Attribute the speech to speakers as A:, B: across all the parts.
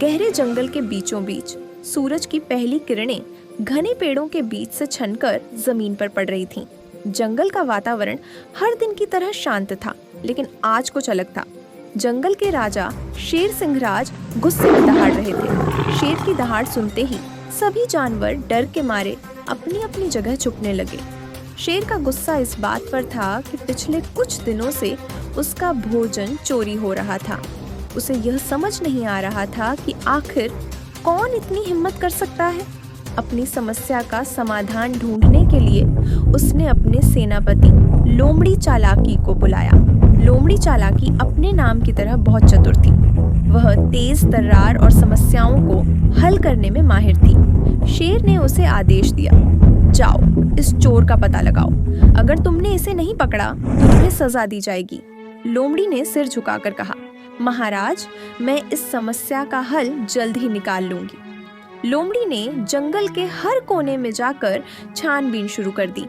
A: गहरे जंगल के बीचों बीच सूरज की पहली किरणें घने पेड़ों के बीच से छनकर जमीन पर पड़ रही थीं। जंगल का वातावरण हर दिन की तरह शांत था, लेकिन आज कुछ अलग था। जंगल के राजा शेर सिंहराज गुस्से में दहाड़ रहे थे। शेर की दहाड़ सुनते ही सभी जानवर डर के मारे अपनी अपनी जगह छुपने लगे। शेर का गुस्सा इस बात पर था कि पिछले कुछ दिनों से उसका भोजन चोरी हो रहा था। उसे यह समझ नहीं आ रहा था कि आखिर कौन इतनी हिम्मत कर सकता है। अपनी समस्या का समाधान ढूंढने के लिए उसने अपने सेनापति लोमड़ी चालाकी को बुलाया। लोमड़ी चालाकी अपने नाम की तरह बहुत चतुर थी। वह तेज तर्रार और समस्याओं को हल करने में माहिर थी। शेर ने उसे आदेश दिया, जाओ इस चोर का पता लगाओ। अगर तुमने इसे नहीं पकड़ा तो तुम्हें सजा दी जाएगी। लोमड़ी ने सिर झुकाकर कहा, महाराज, मैं इस समस्या का हल जल्द ही निकाल लूंगी। लोमड़ी ने जंगल के हर कोने में जाकर छानबीन शुरू कर दी।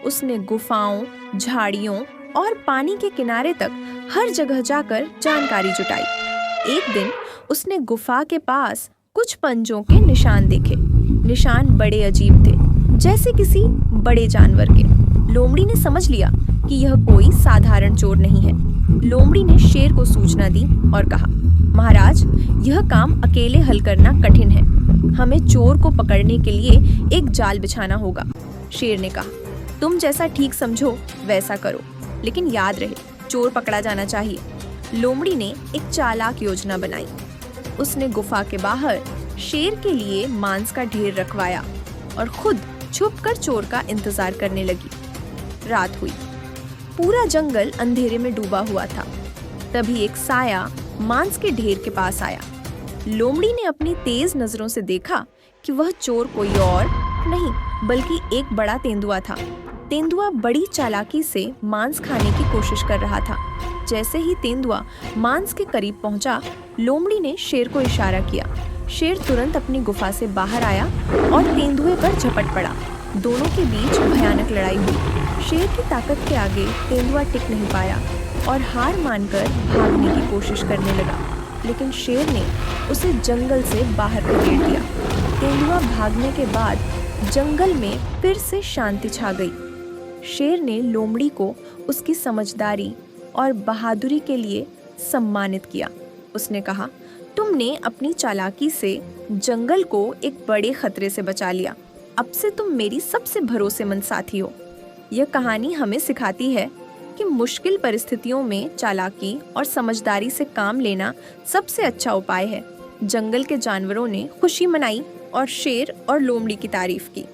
A: उसने गुफाओं, झाड़ियों और पानी के किनारे तक हर जगह जाकर जानकारी जुटाई। एक दिन उसने गुफा के पास कुछ पंजों के निशान देखे। निशान बड़े अजीब थे, जैसे किसी बड़े जानवर के। लोमड़ी ने समझ लिया कि यह कोई साधारण चोर नहीं है। लोमड़ी ने शेर को सूचना दी और कहा, महाराज, यह काम अकेले हल करना कठिन है। हमें चोर को पकड़ने के लिए एक जाल बिछाना होगा। शेर ने कहा, तुम जैसा ठीक समझो वैसा करो, लेकिन याद रहे चोर पकड़ा जाना चाहिए। लोमड़ी ने एक चालाक योजना बनाई। उसने गुफा के बाहर शेर के लिए मांस का ढेर रखवाया और खुद छुपकर चोर का इंतजार करने लगी। रात हुई। पूरा जंगल अंधेरे में डूबा हुआ था। तभी एक साया मांस के ढेर के पास आया। लोमड़ी ने अपनी तेज नजरों से देखा कि वह चोर कोई और नहीं बल्कि एक बड़ा तेंदुआ था। तेंदुआ बड़ी चालाकी से मांस खाने की कोशिश कर रहा था। जैसे ही तेंदुआ मांस के करीब पहुंचा, लोमड़ी ने शेर को इशारा किया। शेर तुरंत अपनी गुफा से बाहर आया और तेंदुए पर झपट पड़ा। दोनों के बीच भयानक लड़ाई हुई। शेर की ताकत के आगे तेंदुआ टिक नहीं पाया और हार मानकर भागने की कोशिश करने लगा, लेकिन शेर ने उसे जंगल से बाहर खदेड़ दिया। तेंदुआ भागने के बाद जंगल में फिर से शांति छा गई। शेर ने लोमड़ी को उसकी समझदारी और बहादुरी के लिए सम्मानित किया। उसने कहा, तुमने अपनी चालाकी से जंगल को एक बड़े खतरे से बचा लिया। अब से तुम मेरी सबसे भरोसेमंद साथी हो। यह कहानी हमें सिखाती है कि मुश्किल परिस्थितियों में चालाकी और समझदारी से काम लेना सबसे अच्छा उपाय है। जंगल के जानवरों ने खुशी मनाई और शेर और लोमड़ी की तारीफ की।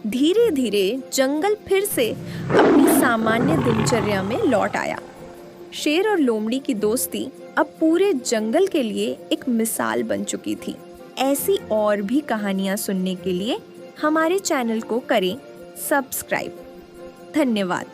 A: धीरे धीरे जंगल फिर से अपनी सामान्य दिनचर्या में लौट आया। शेर और लोमड़ी की दोस्ती अब पूरे जंगल के लिए एक मिसाल बन चुकी थी। ऐसी और भी कहानियां सुनने के लिए हमारे चैनल को करें सब्सक्राइब। धन्यवाद।